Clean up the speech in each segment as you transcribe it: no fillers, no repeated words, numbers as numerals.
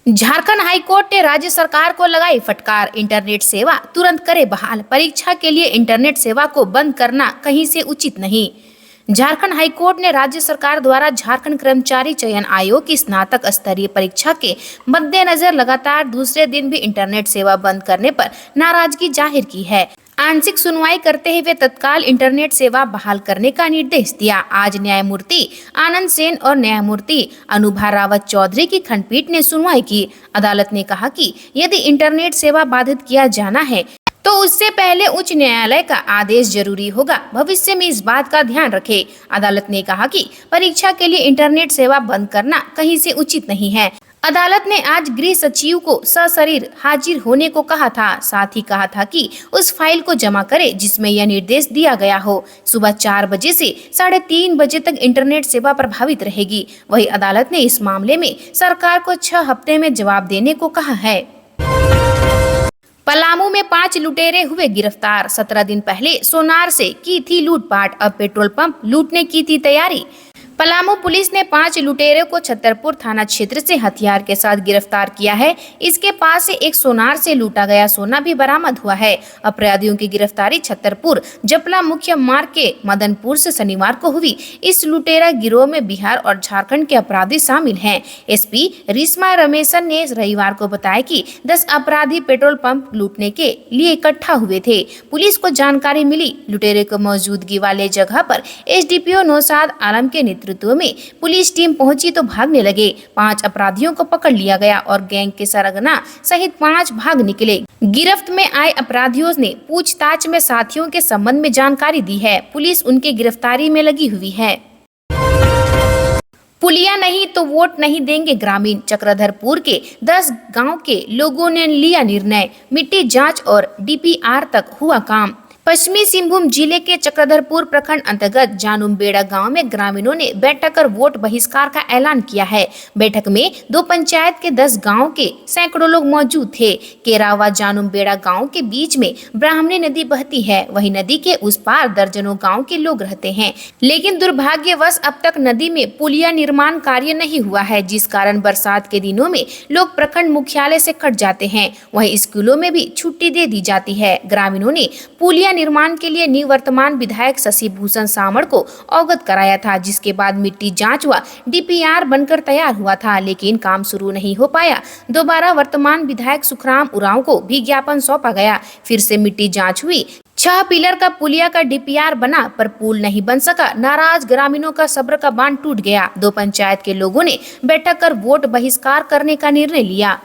Jharkhand high court ने राज्य सरकार को लगाई फटकार। इंटरनेट सेवा तुरंत करे बहाल। परीक्षा के लिए इंटरनेट सेवा को बंद करना कहीं से उचित नहीं। झारखंड हाईकोर्ट ने राज्य सरकार द्वारा झारखंड कर्मचारी चयन आयोग की स्नातक स्तरीय परीक्षा के मद्देनजर लगातार दूसरे दिन भी इंटरनेट सेवा बंद करने पर नाराजगी जाहिर की है। आंशिक सुनवाई करते हुए तत्काल इंटरनेट सेवा बहाल करने का निर्देश दिया। आज न्यायमूर्ति आनंद सेन और न्यायमूर्ति अनुभा रावत चौधरी की खंडपीठ ने सुनवाई की। अदालत ने कहा कि यदि इंटरनेट सेवा बाधित किया जाना है तो उससे पहले उच्च न्यायालय का आदेश जरूरी होगा। भविष्य में इस बात का ध्यान रखें। अदालत ने कहा कि परीक्षा के लिए इंटरनेट सेवा बंद करना कहीं से उचित नहीं है। अदालत ने आज गृह सचिव को सशरीर हाजिर होने को कहा था। साथ ही कहा था कि उस फाइल को जमा करे जिसमें यह निर्देश दिया गया हो। सुबह 4 बजे से 3:30 बजे तक इंटरनेट सेवा प्रभावित रहेगी। वही अदालत ने इस मामले में सरकार को 6 हफ्ते में जवाब देने को कहा है। पलामू में 5 लुटेरे हुए गिरफ्तार। 17 दिन पहले सोनार से की थी लूटपाट, अब पेट्रोल पंप लूटने की थी तैयारी। पलामू पुलिस ने 5 लुटेरों को छतरपुर थाना क्षेत्र से हथियार के साथ गिरफ्तार किया है। इसके पास से एक सोनार से लूटा गया सोना भी बरामद हुआ है। अपराधियों की गिरफ्तारी छतरपुर जपला मुख्य मार्ग के मदनपुर से शनिवार को हुई। इस लुटेरा गिरोह में बिहार और झारखंड के अपराधी शामिल हैं। एसपी रिश्मा रमेशन ने रविवार को बताया कि 10 अपराधी पेट्रोल पंप लूटने के लिए इकट्ठा हुए थे। पुलिस को जानकारी मिली। लुटेरे को मौजूदगी वाले जगह पर एसडीपीओ नौशाद आलम के नेतृत्व में पुलिस टीम पहुंची तो भागने लगे। 5 अपराधियों को पकड़ लिया गया और गैंग के सरगना सहित 5 भाग निकले। गिरफ्त में आए अपराधियों ने पूछताछ में साथियों के संबंध में जानकारी दी है। पुलिस उनकी गिरफ्तारी में लगी हुई है। पुलिया नहीं तो वोट नहीं देंगे ग्रामीण। चक्रधरपुर के 10 गांव के लोगों ने लिया निर्णय। मिट्टी जांच और डीपीआर तक हुआ काम। पश्चिमी सिंहभूम जिले के चक्रधरपुर प्रखंड अंतर्गत जानुमबेड़ा गांव में ग्रामीणों ने बैठक कर वोट बहिष्कार का ऐलान किया है। बैठक में 2 पंचायत के 10 गांव के सैकड़ों लोग मौजूद थे। केरावा जानुमबेड़ा गांव के बीच में ब्राह्मणी नदी बहती है। वही नदी के उस पार दर्जनों गांव के लोग रहते हैं, लेकिन दुर्भाग्यवश अब तक नदी में पुलिया निर्माण कार्य नहीं हुआ है, जिस कारण बरसात के दिनों में लोग प्रखंड मुख्यालय से कट जाते हैं। वहीं स्कूलों में भी छुट्टी दे दी जाती है। ग्रामीणों ने पुलिया निर्माण के लिए निवर्तमान विधायक शशि भूषण सामड़ को अवगत कराया था, जिसके बाद मिट्टी जांच व डीपीआर बनकर तैयार हुआ था, लेकिन काम शुरू नहीं हो पाया। दोबारा वर्तमान विधायक सुखराम उरांव को भी ज्ञापन सौंपा गया। फिर से मिट्टी जांच हुई। 6 पिलर का पुलिया का डीपीआर बना पर पुल नहीं बन सका। नाराज ग्रामीणों का सब्र का बांध टूट गया। 2 पंचायत के लोगों ने बैठक कर वोट बहिष्कार करने का निर्णय लिया।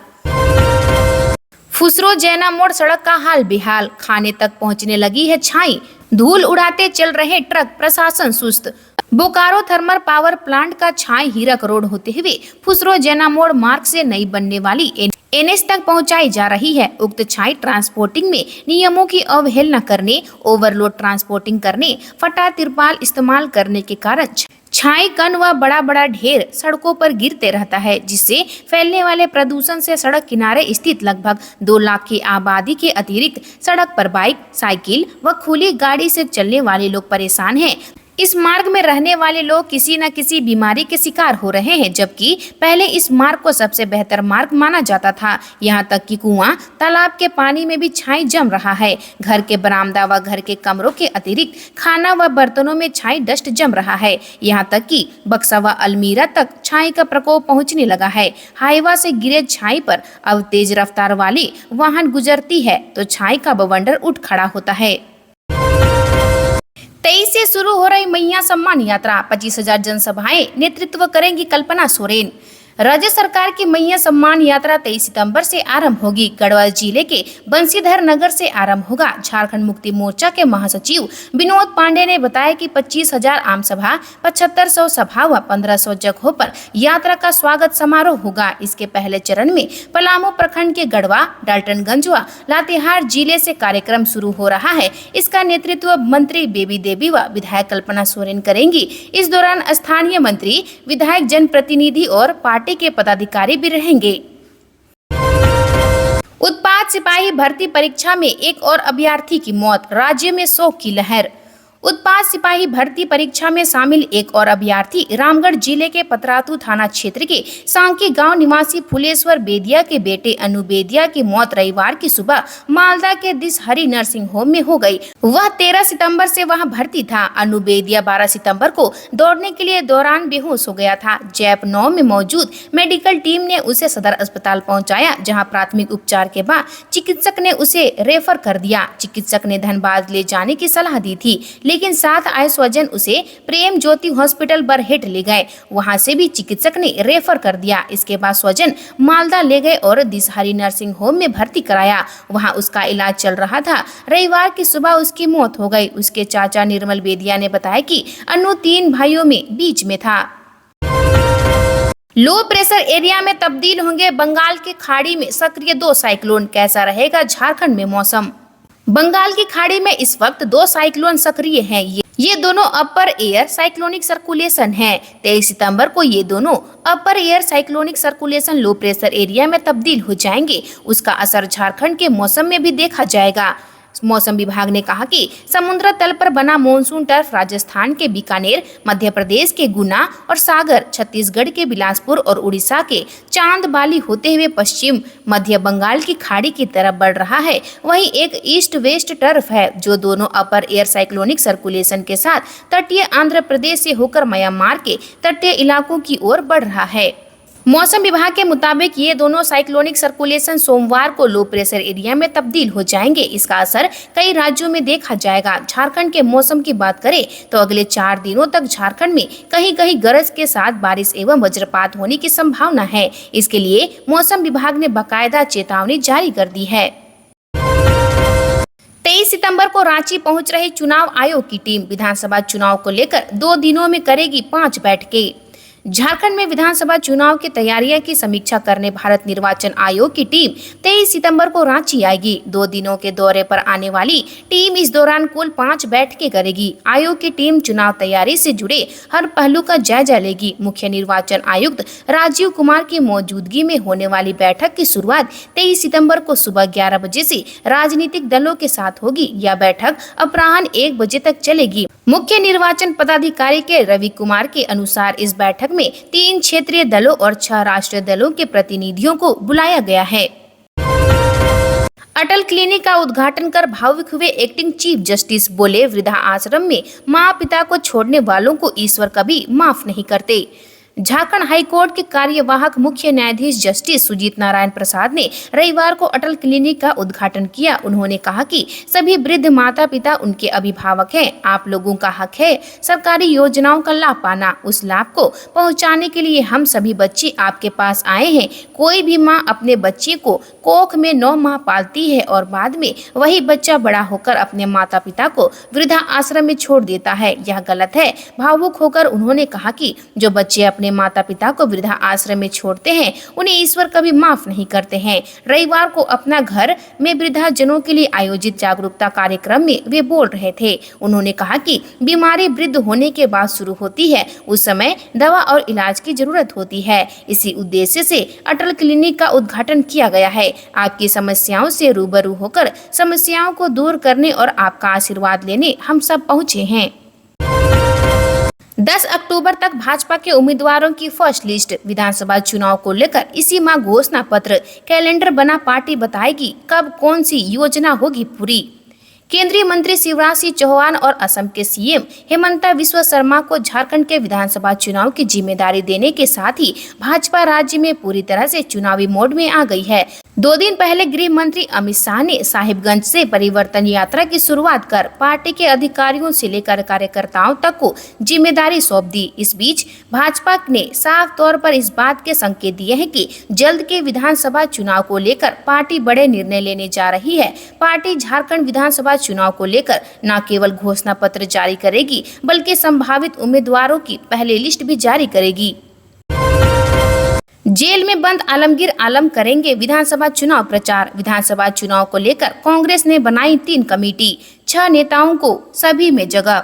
फुसरो जैना मोड़ सड़क का हाल बेहाल। खाने तक पहुंचने लगी है छाई। धूल उड़ाते चल रहे ट्रक, प्रशासन सुस्त। बोकारो थर्मल पावर प्लांट का छाई हीरक रोड होते हुए फुसरो जैना मोड़ मार्ग से नई बनने वाली एनएच तक पहुंचाई जा रही है। उक्त छाई ट्रांसपोर्टिंग में नियमों की अवहेलना करने, ओवरलोड ट्रांसपोर्टिंग करने, फटा तिरपाल इस्तेमाल करने के कारण छाई कण व बड़ा बड़ा ढेर सड़कों पर गिरते रहता है, जिससे फैलने वाले प्रदूषण से सड़क किनारे स्थित लगभग 2 लाख की आबादी के अतिरिक्त सड़क पर बाइक, साइकिल व खुली गाड़ी से चलने वाले लोग परेशान हैं। इस मार्ग में रहने वाले लोग किसी न किसी बीमारी के शिकार हो रहे हैं, जबकि पहले इस मार्ग को सबसे बेहतर मार्ग माना जाता था। यहाँ तक कि कुआं, तालाब के पानी में भी छाई जम रहा है। घर के बरामदा व घर के कमरों के अतिरिक्त खाना व बर्तनों में छाई डस्ट जम रहा है। यहाँ तक कि बक्सा व अलमीरा तक छाई का प्रकोप पहुँचने लगा है। हाईवा से गिरे छाई पर अब तेज रफ्तार वाली वाहन गुजरती है तो छाई का बवंडर उठ खड़ा होता है। 23 से शुरू हो रही मैया सम्मान यात्रा। 25,000 जनसभाएं नेतृत्व करेंगी कल्पना सोरेन। राज्य सरकार की मैया सम्मान यात्रा 23 सितंबर से आरंभ होगी। गढ़वा जिले के बंशीधर नगर से आरंभ होगा। झारखंड मुक्ति मोर्चा के महासचिव विनोद पांडे ने बताया कि 25,000 आम सभा, 7500 सभा व 1500 जगहों पर यात्रा का स्वागत समारोह होगा। इसके पहले चरण में पलामू प्रखंड के गढ़वा, डाल्टनगंज व लातेहार जिले से कार्यक्रम शुरू हो रहा है। इसका नेतृत्व मंत्री बेबी देवी व विधायक कल्पना सोरेन करेंगी। इस दौरान स्थानीय मंत्री, विधायक, जनप्रतिनिधि और पार्टी के पदाधिकारी भी रहेंगे। उत्पाद सिपाही भर्ती परीक्षा में एक और अभ्यर्थी की मौत। राज्य में शोक की लहर। उत्पाद सिपाही भर्ती परीक्षा में शामिल एक और अभ्यर्थी रामगढ़ जिले के पतरातू थाना क्षेत्र के सांकी गांव निवासी फुलेश्वर बेदिया के बेटे अनु बेदिया की मौत रविवार की सुबह मालदा के दिसहरी नर्सिंग होम में हो गई। वह 13 सितंबर से वहां भर्ती था। अनु बेदिया 12 सितंबर को दौड़ने के लिए दौरान बेहोश हो गया था। जैप 9 में मौजूद मेडिकल टीम ने उसे सदर अस्पताल पहुंचाया, जहां प्राथमिक उपचार के बाद चिकित्सक ने उसे रेफर कर दिया। चिकित्सक ने धनबाद ले जाने की सलाह दी थी, लेकिन साथ आए स्वजन उसे प्रेम ज्योति हॉस्पिटल बरहेट ले गए। वहां से भी चिकित्सक ने रेफर कर दिया। इसके बाद स्वजन मालदा ले गए और दिसहरी नर्सिंग होम में भर्ती कराया। वहां उसका इलाज चल रहा था। रविवार की सुबह उसकी मौत हो गई। उसके चाचा निर्मल बेदिया ने बताया कि अनु 3 भाइयों में बीच में था। लो प्रेशर एरिया में तब्दील होंगे बंगाल की खाड़ी में सक्रिय 2 साइक्लोन। कैसा रहेगा झारखंड में मौसम? बंगाल की खाड़ी में इस वक्त 2 साइक्लोन सक्रिय हैं। ये दोनों अपर एयर साइक्लोनिक सर्कुलेशन हैं। 23 सितंबर को ये दोनों अपर air cyclonic circulation low pressure area में तब्दील हो जाएंगे। उसका असर झारखंड के मौसम में भी देखा जाएगा। मौसम विभाग ने कहा कि समुद्र तल पर बना मॉनसून टर्फ राजस्थान के बीकानेर, मध्य प्रदेश के गुना और सागर, छत्तीसगढ़ के बिलासपुर और उड़ीसा के चांदबाली होते हुए पश्चिम मध्य बंगाल की खाड़ी की तरफ बढ़ रहा है। वहीं एक ईस्ट वेस्ट टर्फ है जो दोनों अपर एयर साइक्लोनिक सर्कुलेशन के साथ तटीय आंध्र प्रदेश से होकर म्यांमार के तटीय इलाकों की ओर बढ़ रहा है। मौसम विभाग के मुताबिक ये दोनों साइक्लोनिक सर्कुलेशन सोमवार को लो प्रेशर एरिया में तब्दील हो जाएंगे। इसका असर कई राज्यों में देखा जाएगा। झारखंड के मौसम की बात करें तो अगले 4 दिनों तक झारखंड में कहीं कहीं गरज के साथ बारिश एवं वज्रपात होने की संभावना है। इसके लिए मौसम विभाग ने बाकायदा चेतावनी जारी कर दी है। 23 सितंबर को रांची पहुंच रही चुनाव आयोग की टीम विधानसभा चुनाव को लेकर 2 दिनों में करेगी 5 बैठकें। झारखंड में विधानसभा चुनाव की तैयारियों की समीक्षा करने भारत निर्वाचन आयोग की टीम 23 सितंबर को रांची आएगी। 2 दिनों के दौरे पर आने वाली टीम इस दौरान कुल 5 बैठकें करेगी। आयोग की टीम चुनाव तैयारी से जुड़े हर पहलू का जायजा लेगी। मुख्य निर्वाचन आयुक्त राजीव कुमार की मौजूदगी में होने वाली बैठक की शुरुआत 23 सितंबर को सुबह 11 बजे से राजनीतिक दलों के साथ होगी। यह बैठक अपराह्न 1 बजे तक चलेगी। मुख्य निर्वाचन पदाधिकारी के रवि कुमार के अनुसार इस बैठक में 3 क्षेत्रीय दलों और 6 राष्ट्रीय दलों के प्रतिनिधियों को बुलाया गया है। अटल क्लिनिक का उद्घाटन कर भावुक हुए एक्टिंग चीफ जस्टिस। बोले, वृद्धा आश्रम में माँ पिता को छोड़ने वालों को ईश्वर कभी माफ नहीं करते। झारखंड हाईकोर्ट के कार्यवाहक मुख्य न्यायाधीश जस्टिस सुजीत नारायण प्रसाद ने रविवार को अटल क्लिनिक का उद्घाटन किया। उन्होंने कहा कि सभी वृद्ध माता पिता उनके अभिभावक हैं। आप लोगों का हक है सरकारी योजनाओं का लाभ पाना। उस लाभ को पहुंचाने के लिए हम सभी बच्चे आपके पास आए हैं। कोई भी माँ अपने बच्चे को कोख में 9 माह पालती है और बाद में वही बच्चा बड़ा होकर अपने माता पिता को वृद्धा आश्रम में छोड़ देता है। यह गलत है। भावुक होकर उन्होंने कहा कि जो बच्चे अपने माता पिता को वृद्धा आश्रम में छोड़ते हैं उन्हें ईश्वर कभी माफ नहीं करते हैं। रविवार को अपना घर में वृद्धाजनों के लिए आयोजित जागरूकता कार्यक्रम में वे बोल रहे थे। उन्होंने कहा कि बीमारी वृद्ध होने के बाद शुरू होती है, उस समय दवा और इलाज की जरूरत होती है। इसी उद्देश्य से अटल क्लिनिक का उद्घाटन किया गया है। आपकी समस्याओं से रूबरू होकर समस्याओं को दूर करने और आपका आशीर्वाद लेने हम सब पहुँचे हैं। 10 अक्टूबर तक भाजपा के उम्मीदवारों की फर्स्ट लिस्ट। विधानसभा चुनाव को लेकर इसी माह घोषणा पत्र कैलेंडर बना। पार्टी बताएगी कब कौन सी योजना होगी पूरी। केंद्रीय मंत्री शिवराज सिंह चौहान और असम के सीएम हेमंता बिस्वा शर्मा को झारखंड के विधानसभा चुनाव की जिम्मेदारी देने के साथ ही भाजपा राज्य में पूरी तरह से चुनावी मोड में आ गई है। 2 दिन पहले गृह मंत्री अमित शाह ने साहिबगंज से परिवर्तन यात्रा की शुरुआत कर पार्टी के अधिकारियों से लेकर कार्यकर्ताओं तक को जिम्मेदारी सौंप दी। इस बीच भाजपा ने साफ तौर पर इस बात के संकेत दिए हैं कि जल्द के विधानसभा चुनाव को लेकर पार्टी बड़े निर्णय लेने जा रही है। पार्टी झारखंड विधानसभा चुनाव को लेकर न केवल घोषणा पत्र जारी करेगी बल्कि संभावित उम्मीदवारों की पहली लिस्ट भी जारी करेगी। जेल में बंद आलमगीर आलम करेंगे विधानसभा चुनाव प्रचार। विधानसभा चुनाव को लेकर कांग्रेस ने बनाई 3 कमेटी, 6 नेताओं को सभी में जगह।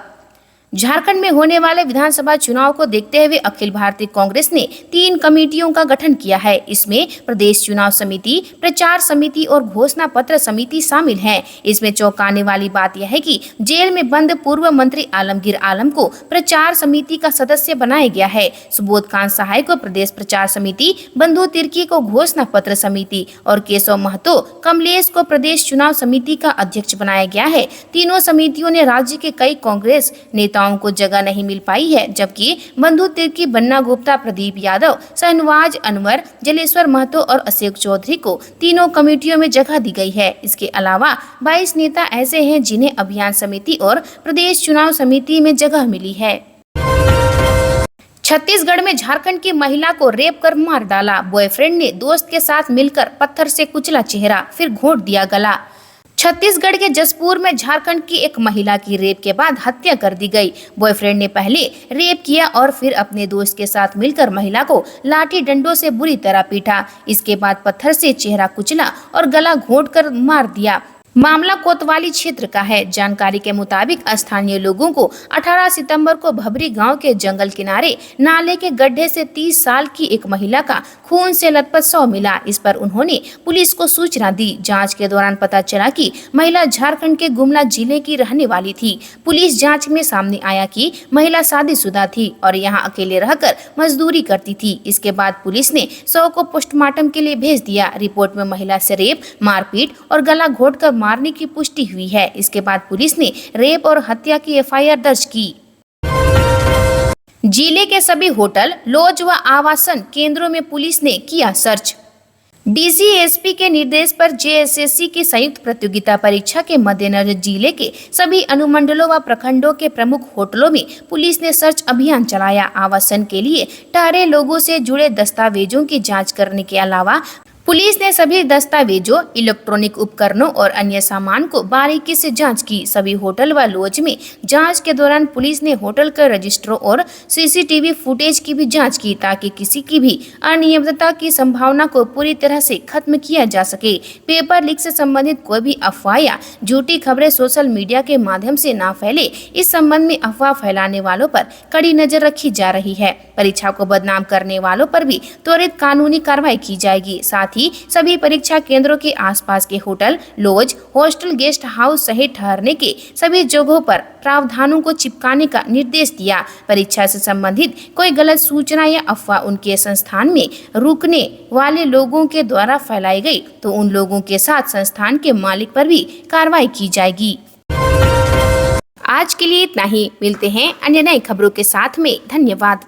झारखंड में होने वाले विधानसभा चुनाव को देखते हुए अखिल भारतीय कांग्रेस ने 3 कमेटियों का गठन किया है। इसमें प्रदेश चुनाव समिति, प्रचार समिति और घोषणा पत्र समिति शामिल है। इसमें चौंकाने वाली बात यह है कि जेल में बंद पूर्व मंत्री आलमगीर आलम को प्रचार समिति का सदस्य बनाया गया है। सुबोध कांत सहाय को प्रदेश प्रचार समिति, बंधु तिर्की को घोषणा पत्र समिति और केशव महतो कमलेश को प्रदेश चुनाव समिति का अध्यक्ष बनाया गया है। तीनों समितियों ने राज्य के कई कांग्रेस नेताओं को जगह नहीं मिल पाई है, जबकि बंधु तिर्की, बन्ना गुप्ता, प्रदीप यादव, शहनवाज अनवर, जलेश्वर महतो और अशोक चौधरी को तीनों कमेटियों में जगह दी गई है। इसके अलावा 22 नेता ऐसे हैं जिन्हें अभियान समिति और प्रदेश चुनाव समिति में जगह मिली है। छत्तीसगढ़ में झारखंड की महिला को रेप कर मार डाला। बॉयफ्रेंड ने दोस्त के साथ मिलकर पत्थर से कुचला चेहरा, फिर घोंट दिया गला। छत्तीसगढ़ के जसपुर में झारखंड की एक महिला की रेप के बाद हत्या कर दी गई। बॉयफ्रेंड ने पहले रेप किया और फिर अपने दोस्त के साथ मिलकर महिला को लाठी डंडों से बुरी तरह पीटा। इसके बाद पत्थर से चेहरा कुचला और गला घोंटकर मार दिया। मामला कोतवाली क्षेत्र का है। जानकारी के मुताबिक स्थानीय लोगों को 18 सितंबर को भबरी गांव के जंगल किनारे नाले के गड्ढे से 30 साल की एक महिला का खून से लथपथ शव मिला। इस पर उन्होंने पुलिस को सूचना दी। जांच के दौरान पता चला कि महिला झारखंड के गुमला जिले की रहने वाली थी। पुलिस जांच में सामने आया कि महिला शादीशुदा थी और यहां अकेले रहकर मजदूरी करती थी। इसके बाद पुलिस ने शव को पोस्टमार्टम के लिए भेज दिया। रिपोर्ट में महिला से रेप, मारपीट और गला घोंटकर मारने की पुष्टि हुई है। इसके बाद पुलिस ने रेप और हत्या की एफआईआर दर्ज की। जिले के सभी होटल, लॉज व आवासन केंद्रों में पुलिस ने किया सर्च। डीसीएसपी के निर्देश पर जेएसएससी की संयुक्त प्रतियोगिता परीक्षा के मद्देनजर जिले के सभी अनुमंडलों व प्रखंडों के प्रमुख होटलों में पुलिस ने सर्च अभियान चलाया। आवासन के लिए ठहरे लोगों से जुड़े दस्तावेजों की जांच करने के अलावा पुलिस ने सभी दस्तावेजों, इलेक्ट्रॉनिक उपकरणों और अन्य सामान को बारीकी से जांच की। सभी होटल व लॉज में जांच के दौरान पुलिस ने होटल के रजिस्टरों और सीसीटीवी फुटेज की भी जांच की, ताकि किसी की भी अनियमितता की संभावना को पूरी तरह से खत्म किया जा सके। पेपर लीक से संबंधित कोई भी अफवाह या झूठी खबरें सोशल मीडिया के माध्यम से न फैले, इस संबंध में अफवाह फैलाने वालों पर कड़ी नजर रखी जा रही है। परीक्षा को बदनाम करने वालों पर भी त्वरित कानूनी कार्रवाई की जाएगी। साथ ही सभी परीक्षा केंद्रों के आसपास के hotel, lodge, hostel, guest house सहित ठहरने के सभी जगहों पर प्रावधानों को चिपकाने का निर्देश दिया। परीक्षा से संबंधित कोई गलत सूचना या अफवाह उनके संस्थान में रुकने वाले लोगों के द्वारा फैलाई गई तो उन लोगों के साथ संस्थान के मालिक पर भी कार्रवाई की जाएगी। आज के लिए इतना ही। मिलते हैं अन्य नई खबरों के साथ में। धन्यवाद।